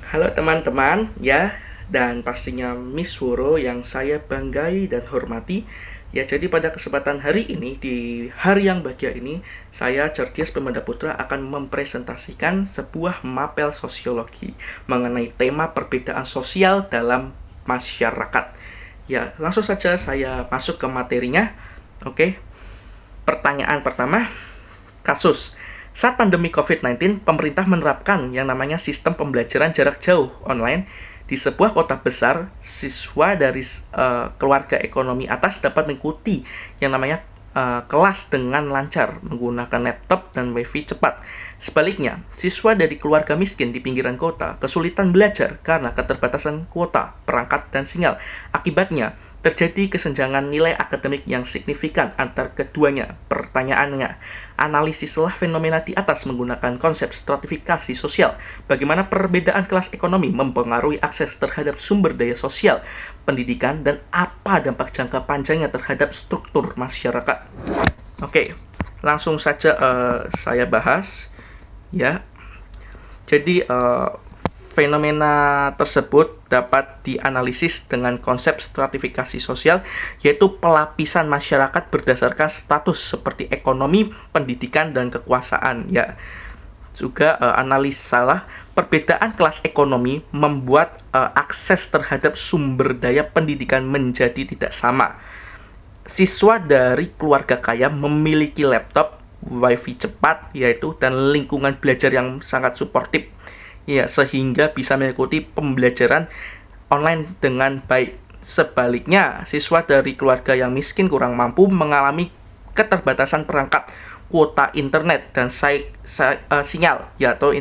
Halo teman-teman ya, dan pastinya Miss Woro yang saya banggai dan hormati. Ya, jadi pada kesempatan hari ini, di hari yang bahagia ini, saya Cerdias Pemanda Putra akan mempresentasikan sebuah mapel sosiologi mengenai tema perbedaan sosial dalam masyarakat. Ya, langsung saja saya masuk ke materinya. Oke, pertanyaan pertama, kasus. Saat pandemi COVID-19, pemerintah menerapkan yang namanya sistem pembelajaran jarak jauh online. Di sebuah kota besar, siswa dari keluarga ekonomi atas dapat mengikuti yang namanya kelas dengan lancar menggunakan laptop dan wifi cepat. Sebaliknya, siswa dari keluarga miskin di pinggiran kota kesulitan belajar karena keterbatasan kuota, perangkat, dan sinyal. Akibatnya, terjadi kesenjangan nilai akademik yang signifikan antar keduanya. Pertanyaannya, analisislah fenomena di atas menggunakan konsep stratifikasi sosial. Bagaimana perbedaan kelas ekonomi mempengaruhi akses terhadap sumber daya sosial, pendidikan, dan apa dampak jangka panjangnya terhadap struktur masyarakat. Oke, langsung saja saya bahas ya. Jadi fenomena tersebut dapat dianalisis dengan konsep stratifikasi sosial, yaitu pelapisan masyarakat berdasarkan status seperti ekonomi, pendidikan, dan kekuasaan. Ya, juga analisalah perbedaan kelas ekonomi membuat akses terhadap sumber daya pendidikan menjadi tidak sama. Siswa dari keluarga kaya memiliki laptop, wifi cepat, yaitu dan lingkungan belajar yang sangat suportif. Ya, sehingga bisa mengikuti pembelajaran online dengan baik. Sebaliknya, siswa dari keluarga yang miskin kurang mampu mengalami keterbatasan perangkat, kuota internet, dan sinyal, ya, atau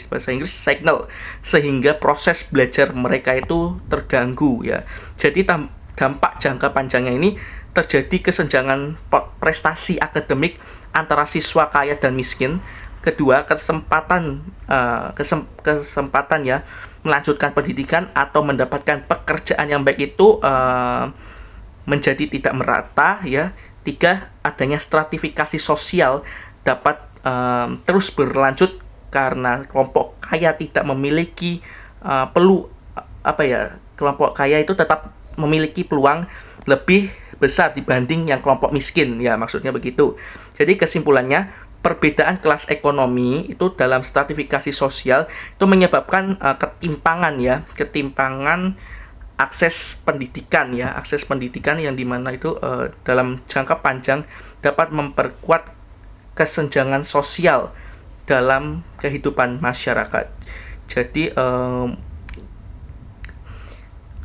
bahasa Inggris signal, sehingga proses belajar mereka itu terganggu. Ya, jadi dampak jangka panjangnya ini terjadi kesenjangan prestasi akademik antara siswa kaya dan miskin. Kedua, kesempatan ya melanjutkan pendidikan atau mendapatkan pekerjaan yang baik itu menjadi tidak merata ya. Tiga, adanya stratifikasi sosial dapat terus berlanjut karena kelompok kaya tidak memiliki kelompok kaya itu tetap memiliki peluang lebih besar dibanding yang kelompok miskin, ya, maksudnya begitu. Jadi kesimpulannya, perbedaan kelas ekonomi itu dalam stratifikasi sosial itu menyebabkan ketimpangan akses pendidikan, ya, akses pendidikan yang dimana itu dalam jangka panjang dapat memperkuat kesenjangan sosial dalam kehidupan masyarakat. Jadi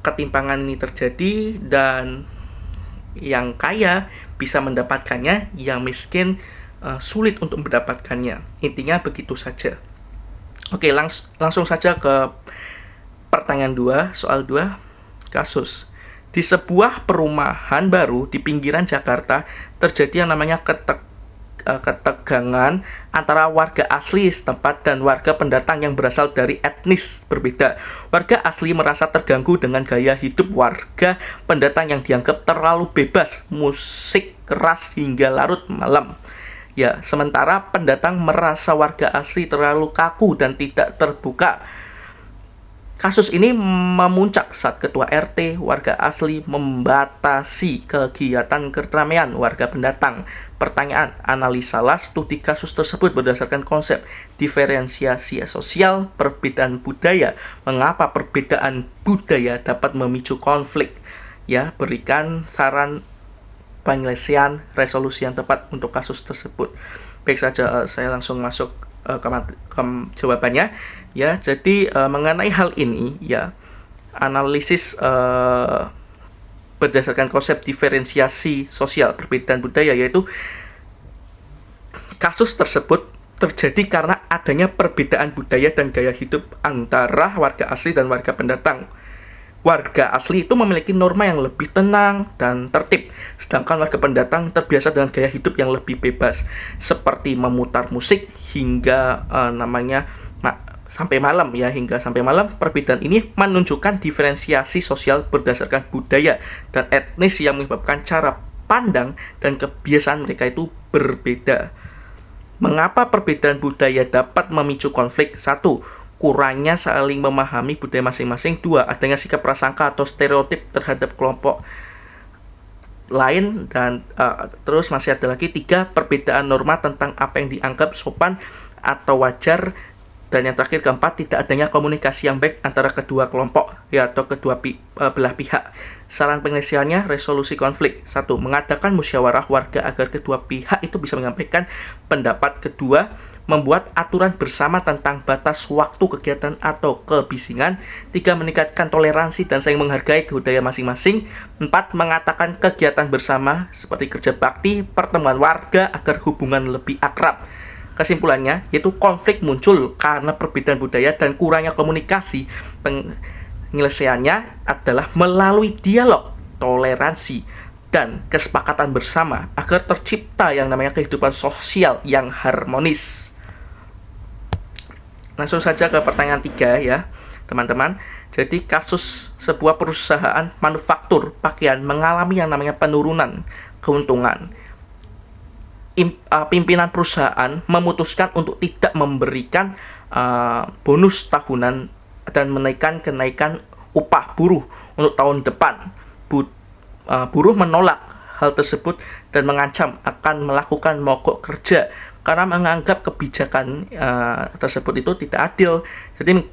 ketimpangan ini terjadi dan yang kaya bisa mendapatkannya, yang miskin sulit untuk mendapatkannya. Intinya begitu saja. Oke, langsung saja ke pertanyaan 2, soal 2. Kasus. Di sebuah perumahan baru di pinggiran Jakarta terjadi yang namanya ketegangan antara warga asli setempat dan warga pendatang yang berasal dari etnis berbeda. Warga asli merasa terganggu dengan gaya hidup warga pendatang yang dianggap terlalu bebas, musik keras hingga larut malam. Ya, sementara pendatang merasa warga asli terlalu kaku dan tidak terbuka. Kasus ini memuncak saat ketua RT warga asli membatasi kegiatan keramaian warga pendatang. Pertanyaan, analisalah studi kasus tersebut berdasarkan konsep diferensiasi sosial, perbedaan budaya. Mengapa perbedaan budaya dapat memicu konflik? Ya, berikan saran penyelesaian resolusi yang tepat untuk kasus tersebut. Baik saja, saya langsung masuk ke jawabannya. Ya, jadi mengenai hal ini, ya, analisis berdasarkan konsep diferensiasi sosial perbedaan budaya, yaitu kasus tersebut terjadi karena adanya perbedaan budaya dan gaya hidup antara warga asli dan warga pendatang. Warga asli itu memiliki norma yang lebih tenang dan tertib, sedangkan warga pendatang terbiasa dengan gaya hidup yang lebih bebas, seperti memutar musik hingga sampai malam, ya, hingga sampai malam. Perbedaan ini menunjukkan diferensiasi sosial berdasarkan budaya dan etnis yang menyebabkan cara pandang dan kebiasaan mereka itu berbeda. Mengapa perbedaan budaya dapat memicu konflik? 1. kurangnya saling memahami budaya masing-masing. 2, adanya sikap prasangka atau stereotip terhadap kelompok lain. Dan terus masih ada lagi 3, perbedaan norma tentang apa yang dianggap sopan atau wajar. Dan yang terakhir, 4, tidak adanya komunikasi yang baik antara kedua kelompok ya atau kedua belah pihak. Saran penyelesaiannya, resolusi konflik. 1, mengadakan musyawarah warga agar kedua pihak itu bisa menyampaikan pendapat. Kedua, membuat aturan bersama tentang batas waktu kegiatan atau kebisingan. 3, meningkatkan toleransi dan saling menghargai budaya masing-masing. 4, mengatakan kegiatan bersama seperti kerja bakti, pertemuan warga agar hubungan lebih akrab. Kesimpulannya, yaitu konflik muncul karena perbedaan budaya dan kurangnya komunikasi. Penyelesaiannya adalah melalui dialog, toleransi, dan kesepakatan bersama agar tercipta yang namanya kehidupan sosial yang harmonis. Langsung saja ke pertanyaan 3 ya, teman-teman. Jadi kasus sebuah perusahaan manufaktur pakaian mengalami yang namanya penurunan keuntungan. Pimpinan perusahaan memutuskan untuk tidak memberikan bonus tahunan dan menaikkan kenaikan upah buruh untuk tahun depan. Buruh menolak hal tersebut dan mengancam akan melakukan mogok kerja karena menganggap kebijakan tersebut itu tidak adil. Jadi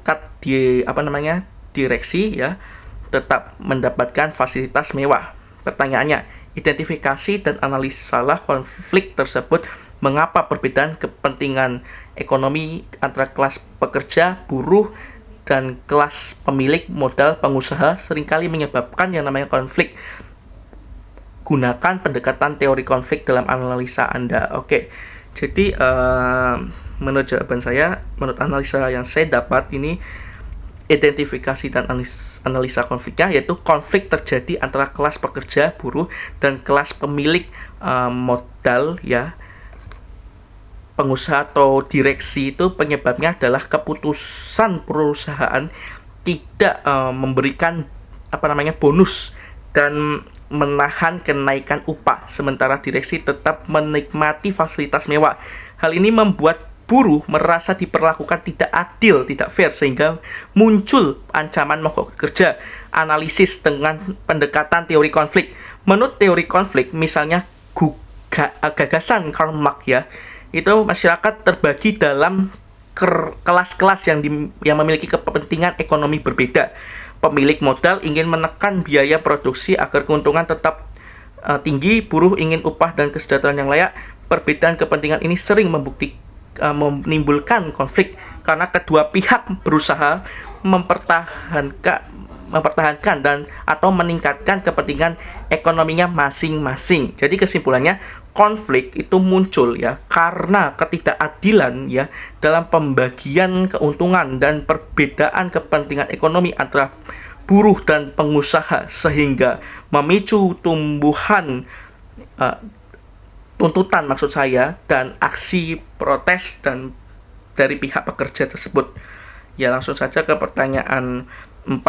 direksi ya tetap mendapatkan fasilitas mewah. Pertanyaannya, identifikasi dan analisalah konflik tersebut. Mengapa perbedaan kepentingan ekonomi antara kelas pekerja, buruh, dan kelas pemilik modal pengusaha seringkali menyebabkan yang namanya konflik. Gunakan pendekatan teori konflik dalam analisa Anda. Oke, jadi menurut jawaban saya, menurut analisa yang saya dapat ini, identifikasi dan analisa konfliknya yaitu konflik terjadi antara kelas pekerja, buruh, dan kelas pemilik modal ya, pengusaha atau direksi. Itu penyebabnya adalah keputusan perusahaan tidak memberikan bonus dan menahan kenaikan upah, sementara direksi tetap menikmati fasilitas mewah. Hal ini membuat buruh merasa diperlakukan tidak adil, tidak fair, sehingga muncul ancaman mogok kerja. Analisis dengan pendekatan teori konflik. Menurut teori konflik, misalnya gagasan Karl Marx ya, itu masyarakat terbagi dalam kelas-kelas yang memiliki kepentingan ekonomi berbeda. Pemilik modal ingin menekan biaya produksi agar keuntungan tetap tinggi, buruh ingin upah dan kesejahteraan yang layak. Perbedaan kepentingan ini sering menimbulkan konflik karena kedua pihak berusaha mempertahankan dan atau meningkatkan kepentingan ekonominya masing-masing. Jadi kesimpulannya, konflik itu muncul ya karena ketidakadilan ya dalam pembagian keuntungan dan perbedaan kepentingan ekonomi antara buruh dan pengusaha, sehingga memicu tumbuhan tuntutan dan aksi protes dari pihak pekerja tersebut. Ya, langsung saja ke pertanyaan 4.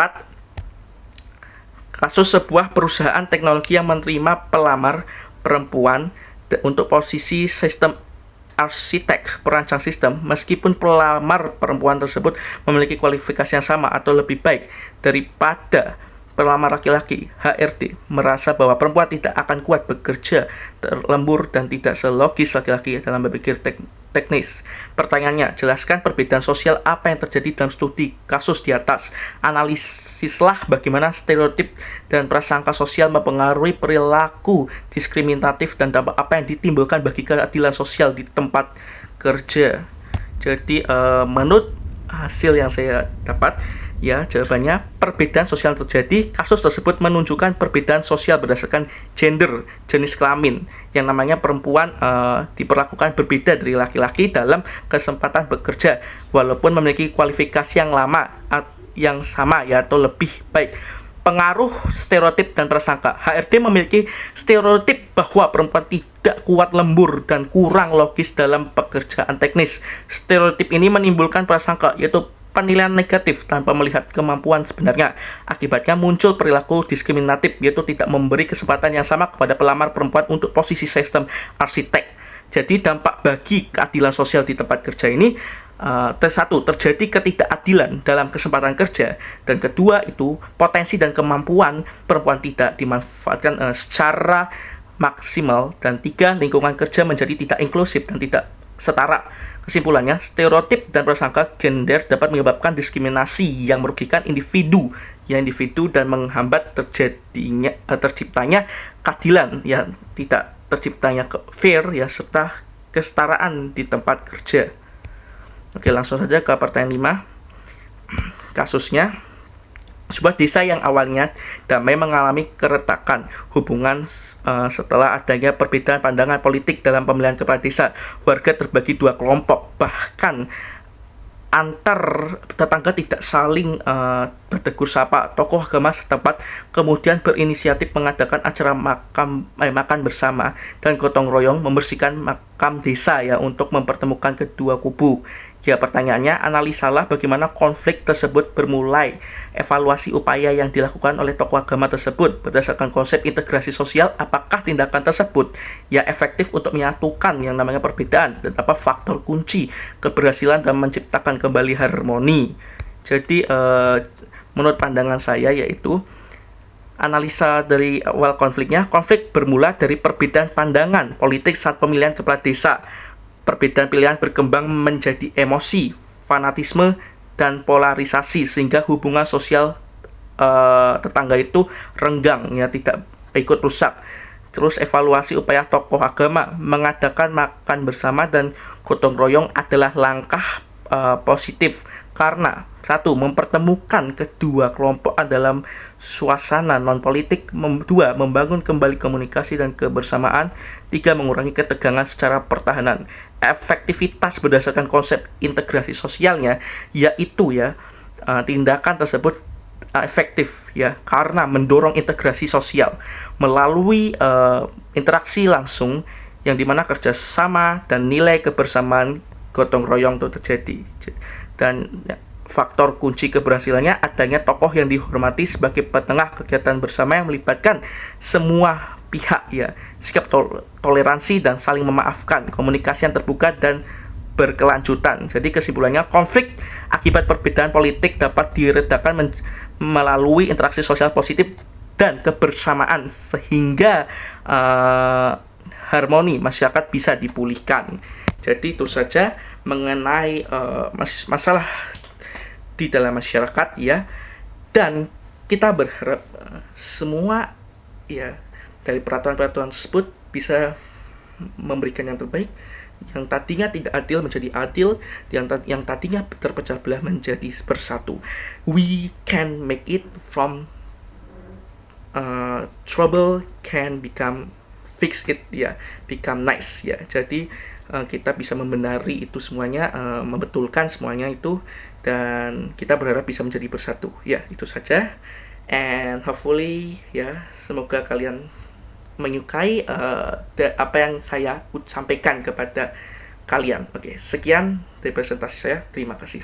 Kasus sebuah perusahaan teknologi yang menerima pelamar perempuan untuk posisi sistem arsitek perancang sistem, meskipun pelamar perempuan tersebut memiliki kualifikasi yang sama atau lebih baik daripada pelamar laki-laki. HRD merasa bahwa perempuan tidak akan kuat bekerja lembur dan tidak selogis laki-laki dalam berpikir teknis. Pertanyaannya, jelaskan perbedaan sosial apa yang terjadi dalam studi kasus di atas. Analisislah bagaimana stereotip dan prasangka sosial mempengaruhi perilaku diskriminatif dan dampak apa yang ditimbulkan bagi keadilan sosial di tempat kerja. Jadi menurut hasil yang saya dapat, ya, jawabannya perbedaan sosial terjadi. Kasus tersebut menunjukkan perbedaan sosial berdasarkan gender, jenis kelamin. Yang namanya perempuan diperlakukan berbeda dari laki-laki dalam kesempatan bekerja, walaupun memiliki kualifikasi yang sama ya atau lebih baik. Pengaruh stereotip dan prasangka. HRD memiliki stereotip bahwa perempuan tidak kuat lembur dan kurang logis dalam pekerjaan teknis. Stereotip ini menimbulkan prasangka, yaitu penilaian negatif tanpa melihat kemampuan sebenarnya. Akibatnya muncul perilaku diskriminatif, yaitu tidak memberi kesempatan yang sama kepada pelamar perempuan untuk posisi sistem arsitek. Jadi dampak bagi keadilan sosial di tempat kerja ini satu, terjadi ketidakadilan dalam kesempatan kerja, dan kedua itu potensi dan kemampuan perempuan tidak dimanfaatkan secara maksimal, dan tiga, lingkungan kerja menjadi tidak inklusif dan tidak setara. Kesimpulannya, stereotip dan prasangka gender dapat menyebabkan diskriminasi yang merugikan individu dan menghambat terciptanya keadilan, tidak terciptanya fair serta kesetaraan di tempat kerja. Oke, langsung saja ke pertanyaan 5. Kasusnya, sebuah desa yang awalnya damai mengalami keretakan hubungan setelah adanya perbedaan pandangan politik dalam pemilihan kepala desa. Warga terbagi dua kelompok, bahkan antar tetangga tidak saling bertegur sapa. Tokoh agama setempat kemudian berinisiatif mengadakan acara makan bersama dan gotong royong membersihkan makam desa untuk mempertemukan kedua kubu. Pertanyaannya, analisalah bagaimana konflik tersebut bermulai. Evaluasi upaya yang dilakukan oleh tokoh agama tersebut berdasarkan konsep integrasi sosial. Apakah tindakan tersebut efektif untuk menyatukan yang namanya perbedaan, dan apa faktor kunci keberhasilan dalam menciptakan kembali harmoni. Jadi menurut pandangan saya yaitu analisa dari awal konfliknya. Konflik bermula dari perbedaan pandangan politik saat pemilihan kepala desa. Perbedaan pilihan berkembang menjadi emosi, fanatisme, dan polarisasi sehingga hubungan sosial tetangga itu renggang, tidak ikut rusak. Terus evaluasi upaya tokoh agama mengadakan makan bersama dan gotong royong adalah langkah positif karena satu, mempertemukan kedua kelompok dalam suasana non-politik. Dua, membangun kembali komunikasi dan kebersamaan. Tiga, mengurangi ketegangan secara pertahanan. Efektivitas berdasarkan konsep integrasi sosialnya yaitu tindakan tersebut efektif karena mendorong integrasi sosial melalui interaksi langsung yang dimana kerjasama dan nilai kebersamaan gotong royong itu terjadi. Dan faktor kunci keberhasilannya adanya tokoh yang dihormati sebagai petengah kegiatan bersama yang melibatkan semua pihak sikap toleransi dan saling memaafkan, komunikasi yang terbuka dan berkelanjutan. Jadi kesimpulannya, konflik akibat perbedaan politik dapat diredakan melalui interaksi sosial positif dan kebersamaan sehingga harmoni masyarakat bisa dipulihkan. Jadi itu saja mengenai masalah di dalam masyarakat dan kita berharap semua dari peraturan-peraturan tersebut bisa memberikan yang terbaik, yang tadinya tidak adil menjadi adil, yang tadinya terpecah belah menjadi bersatu. We can make it from trouble can become fix it become nice Jadi kita bisa membenari itu semuanya, membetulkan semuanya itu, dan kita berharap bisa menjadi bersatu. Itu saja, and hopefully semoga kalian menyukai apa yang saya sampaikan kepada kalian. Oke, sekian dari presentasi saya. Terima kasih.